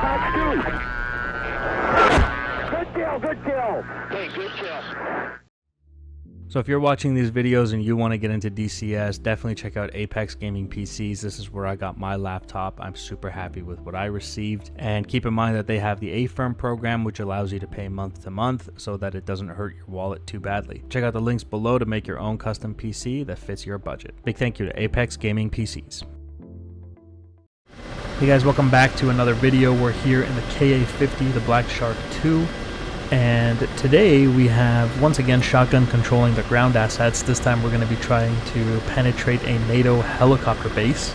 Good kill, good kill. Hey, good kill. So if you're watching these videos and you want to get into DCS, definitely check out Apex Gaming PCs. This is where I got my laptop. I'm super happy with what I received. And keep in mind that they have the A-Firm program, which allows you to pay month to month so that it doesn't hurt your wallet too badly. Check out the links below to make your own custom PC that fits your budget. Big thank you to Apex Gaming PCs. Hey guys, welcome back to another video. We're here in the Ka-50, the Black Shark 2. And today we have, once again, shotgun controlling the ground assets. This time we're going to be trying to penetrate a NATO helicopter base,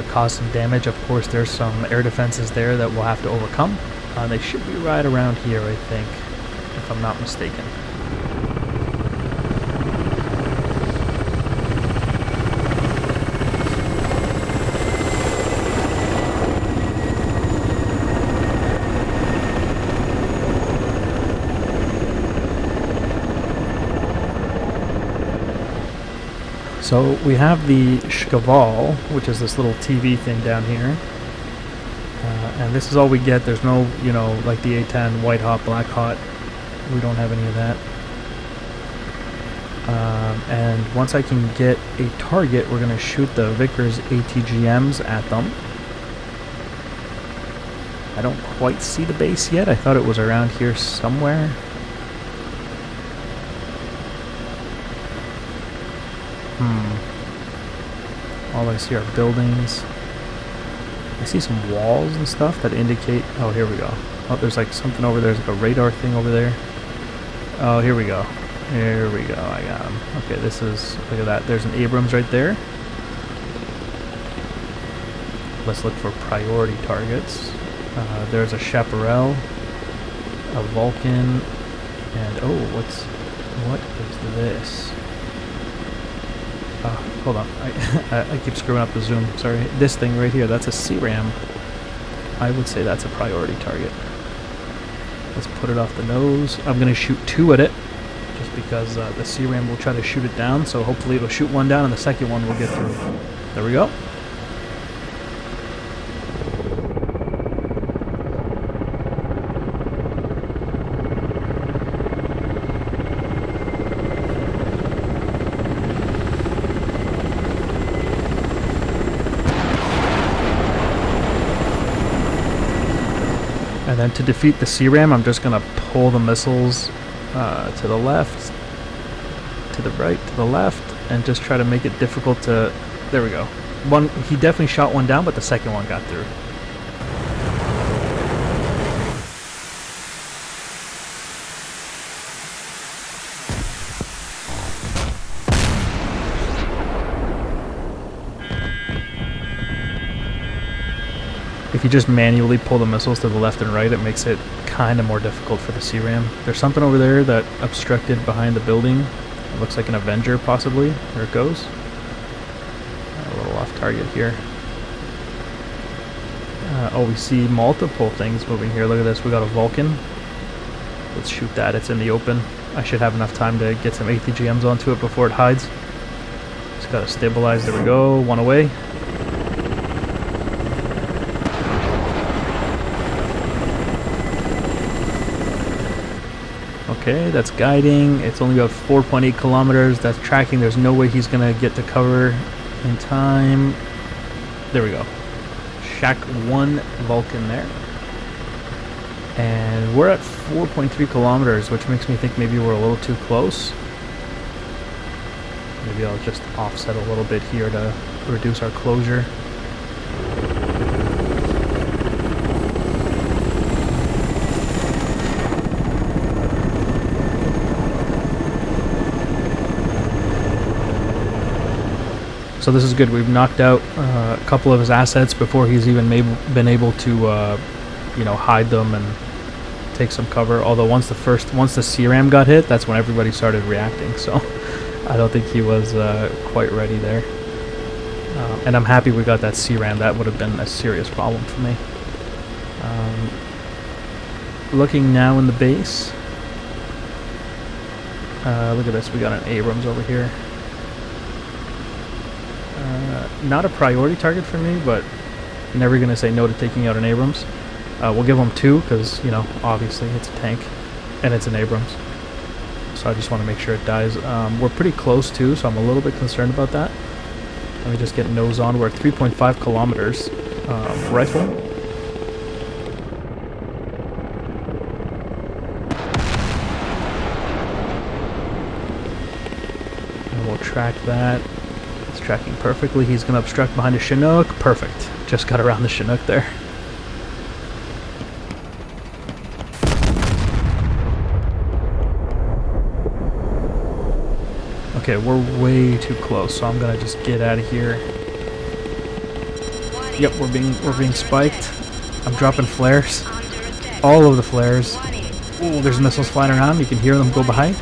cause some damage. Of course, there's some air defenses there that we'll have to overcome. They should be right around here, I think, if I'm not mistaken. So we have the Cheval, which is this little TV thing down here, and this is all we get. There's no, you know, like the A10 white hot, black hot. We don't have any of that. And once I can get a target, we're gonna shoot the Vickers ATGMs at them. I don't quite see the base yet. I thought it was around here somewhere. All I see are buildings. I see some walls and stuff that indicate... Oh, here we go. Oh, there's like something over there. There's like a radar thing over there. Oh, here we go. Here we go. I got him. Okay, this is... Look at that. There's an Abrams right there. Let's look for priority targets. There's a Chaparral, a Vulcan, and... Oh, what is this? Hold on, I keep screwing up the zoom, sorry. This thing right here, that's a CRAM. I would say that's a priority target. Let's put it off the nose. I'm going to shoot two at it, just because the CRAM will try to shoot it down, so hopefully it'll shoot one down and the second one will get through. There we go. And then to defeat the CRAM, I'm just going to pull the missiles to the left, to the right, to the left, and just try to make it difficult to... There we go. He definitely shot one down, but the second one got through. If you just manually pull the missiles to the left and right, it makes it kind of more difficult for the CRAM. There's something over there that obstructed behind the building. It looks like an Avenger, possibly. There it goes. A little off target here. Oh, we see multiple things moving here. Look at this. We got a Vulcan. Let's shoot that. It's in the open. I should have enough time to get some ATGMs onto it before it hides. Just got to stabilize. There we go. One away. Okay, that's guiding. It's only got 4.8 kilometers. That's tracking. There's no way he's going to get to cover in time. There we go. Shack 1 Vulcan there. And we're at 4.3 kilometers, which makes me think maybe we're a little too close. Maybe I'll just offset a little bit here to reduce our closure. So this is good. We've knocked out a couple of his assets before he's even been able to, you know, hide them and take some cover. Although once the CRAM got hit, that's when everybody started reacting. So I don't think he was quite ready there. And I'm happy we got that CRAM. That would have been a serious problem for me. Looking now in the base. Look at this. We got an Abrams over here. Not a priority target for me, but never going to say no to taking out an Abrams. We'll give him 2 because, you know, obviously it's a tank and it's an Abrams. So I just want to make sure it dies. We're pretty close too, so I'm a little bit concerned about that. Let me just get nose on. We're at 3.5 kilometers. Rifle. And we'll track that. It's tracking perfectly. He's going to obstruct behind a Chinook. Perfect. Just got around the Chinook there. Okay, we're way too close, so I'm gonna just get out of here. Yep, we're being spiked. I'm dropping flares. All of the flares. Ooh, there's missiles flying around. You can hear them go by.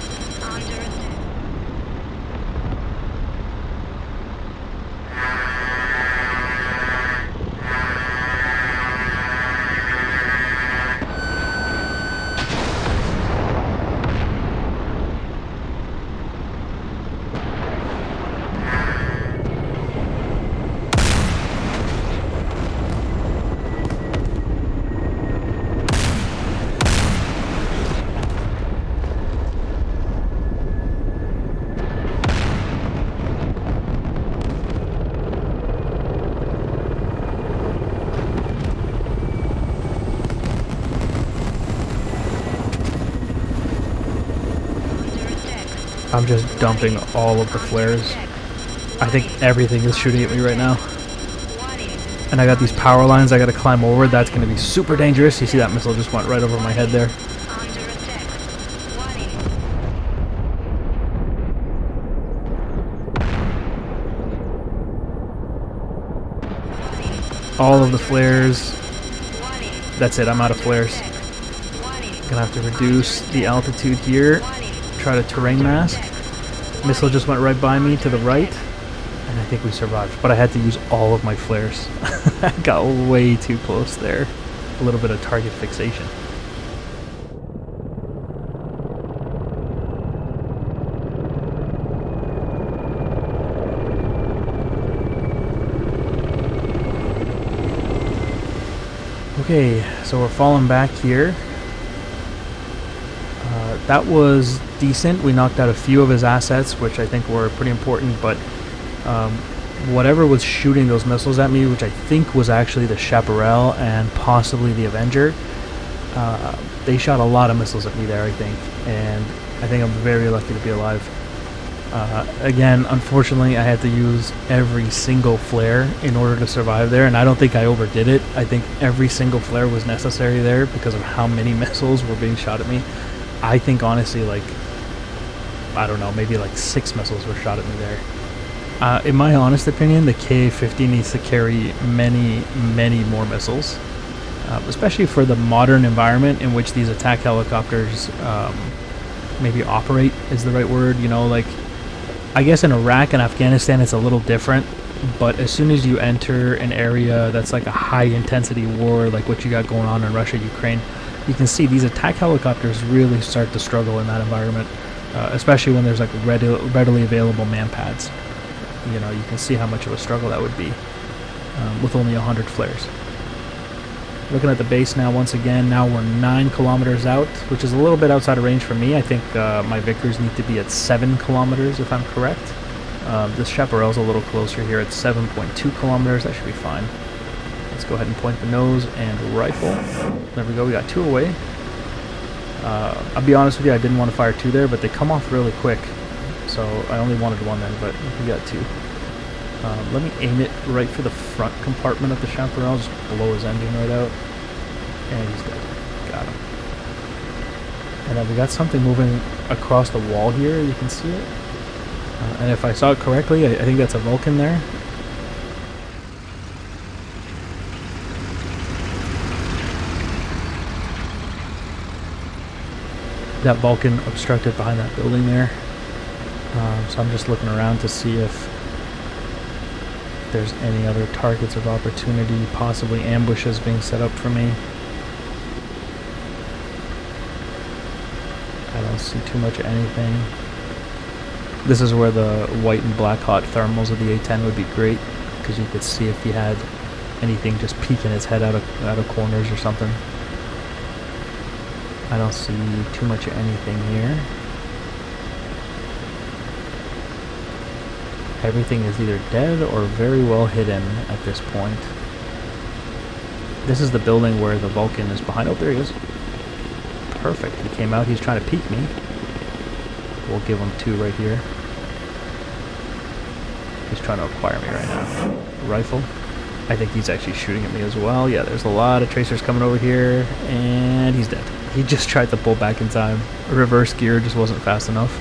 I'm just dumping all of the flares. I think everything is shooting at me right now. And I got these power lines I gotta climb over. That's gonna be super dangerous. You see that missile just went right over my head there. All of the flares. That's it, I'm out of flares. Gonna have to reduce the altitude here. Try to terrain mask. Missile just went right by me to the right, and I think we survived. But I had to use all of my flares. I got way too close there. A little bit of target fixation. Okay, so we're falling back here. That was decent. We knocked out a few of his assets, which I think were pretty important, but whatever was shooting those missiles at me, which I think was actually the Chaparral and possibly the Avenger, they shot a lot of missiles at me there, I think, and I think I'm very lucky to be alive. Again, unfortunately, I had to use every single flare in order to survive there, and I don't think I overdid it. I think every single flare was necessary there because of how many missiles were being shot at me. I think honestly, like, I don't know, maybe like 6 missiles were shot at me there. In my honest opinion, the Ka-50 needs to carry many, many more missiles, especially for the modern environment in which these attack helicopters maybe operate is the right word. You know, like, I guess in Iraq and Afghanistan it's a little different, but as soon as you enter an area that's like a high intensity war like what you got going on in Russia, Ukraine, you can see these attack helicopters really start to struggle in that environment, especially when there's like readily available man pads. You know, you can see how much of a struggle that would be with only 100 flares. Looking at the base now once again, now we're 9 kilometers out, which is a little bit outside of range for me. I think my Vickers need to be at 7 kilometers if I'm correct. This Chaparral's a little closer here at 7.2 kilometers, that should be fine. Let's go ahead and point the nose and rifle. There we go, we got 2 away. I'll be honest with you, I didn't want to fire 2 there, but they come off really quick. So I only wanted 1 then, but we got 2. Let me aim it right for the front compartment of the Chaparral, just blow his engine right out. And he's dead. Got him. And then we got something moving across the wall here, you can see it. And if I saw it correctly, I think that's a Vulcan there. That Vulcan obstructed behind that building there. So I'm just looking around to see if there's any other targets of opportunity, possibly ambushes being set up for me. I don't see too much of anything. This is where the white and black hot thermals of the A10 would be great, because you could see if he had anything just peeking its head out of corners or something. I don't see too much of anything here. Everything is either dead or very well hidden at this point. This is the building where the Vulcan is behind. Oh, there he is. Perfect. He came out. He's trying to peek me. We'll give him 2 right here. He's trying to acquire me right now. Rifle. I think he's actually shooting at me as well. Yeah, there's a lot of tracers coming over here, and he's dead. He just tried to pull back in time. Reverse gear just wasn't fast enough.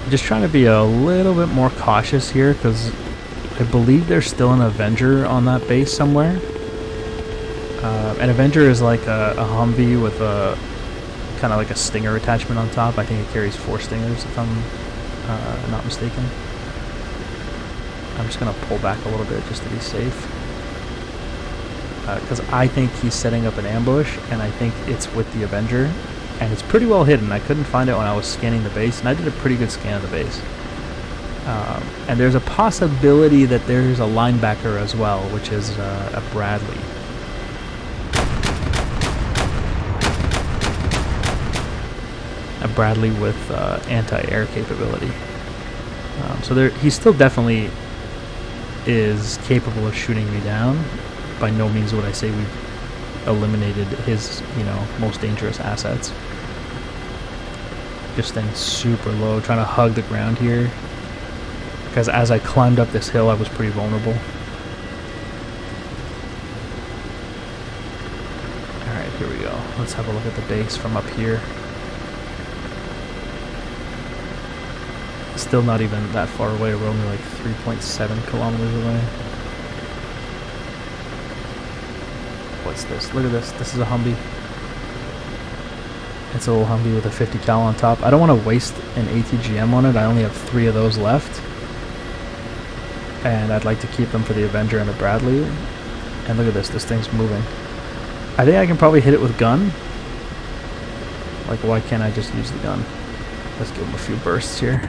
Just trying to be a little bit more cautious here because I believe there's still an Avenger on that base somewhere. An Avenger is like a Humvee with a kind of like a Stinger attachment on top. I think it carries 4 Stingers if I'm not mistaken. I'm just going to pull back a little bit just to be safe. Because I think he's setting up an ambush, and I think it's with the Avenger. And it's pretty well hidden. I couldn't find it when I was scanning the base, and I did a pretty good scan of the base. And there's a possibility that there's a linebacker as well, which is a Bradley. A Bradley with anti-air capability. So there, he still definitely is capable of shooting me down. By no means would I say we've eliminated his, most dangerous assets. Just staying super low, trying to hug the ground here. Because as I climbed up this hill, I was pretty vulnerable. Alright, here we go. Let's have a look at the base from up here. Still not even that far away. We're only like 3.7 kilometers away. What's this? Look at this. This is a Humvee. It's a little Humvee with a 50 cal on top. I don't want to waste an ATGM on it. I only have 3 of those left. And I'd like to keep them for the Avenger and the Bradley. And look at this. This thing's moving. I think I can probably hit it with gun. Like, why can't I just use the gun? Let's give him a few bursts here.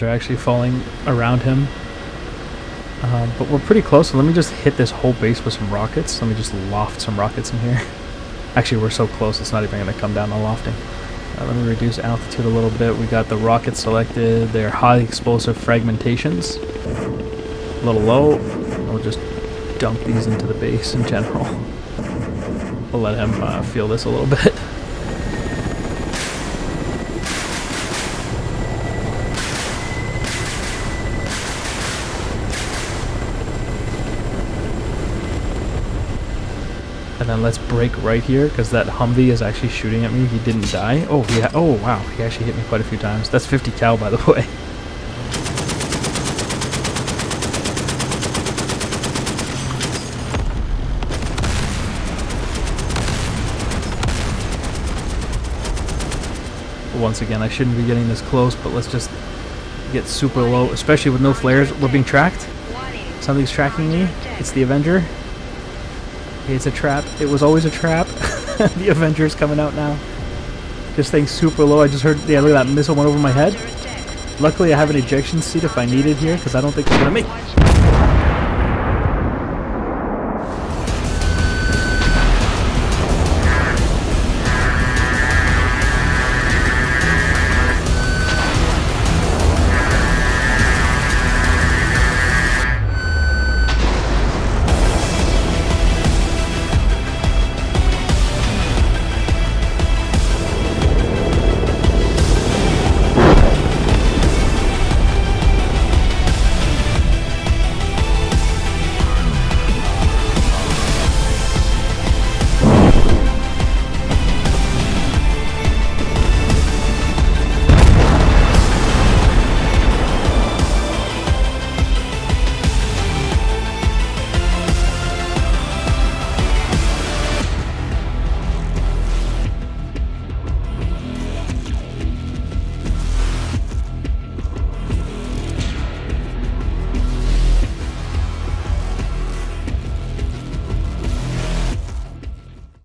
Are actually falling around him, but we're pretty close, so let me just hit this whole base with some rockets. Let me just loft some rockets in here. Actually, we're so close it's not even going to come down on lofting. Let me reduce altitude a little bit. We got the rockets selected. They're high explosive fragmentations. A little low. We'll just dump these into the base in general. We'll let him feel this a little bit. And then let's break right here, because that Humvee is actually shooting at me. He didn't die. Oh, yeah. Oh, wow. He actually hit me quite a few times. That's 50 cal, by the way. Once again, I shouldn't be getting this close, but let's just get super low, especially with no flares. We're being tracked. Something's tracking me. It's the Avenger. It's a trap. It was always a trap. The Avenger's coming out now. This thing's super low. I just heard, yeah, look at that missile went over my head. Luckily, I have an ejection seat if I need it here, because I don't think I'm going to make it.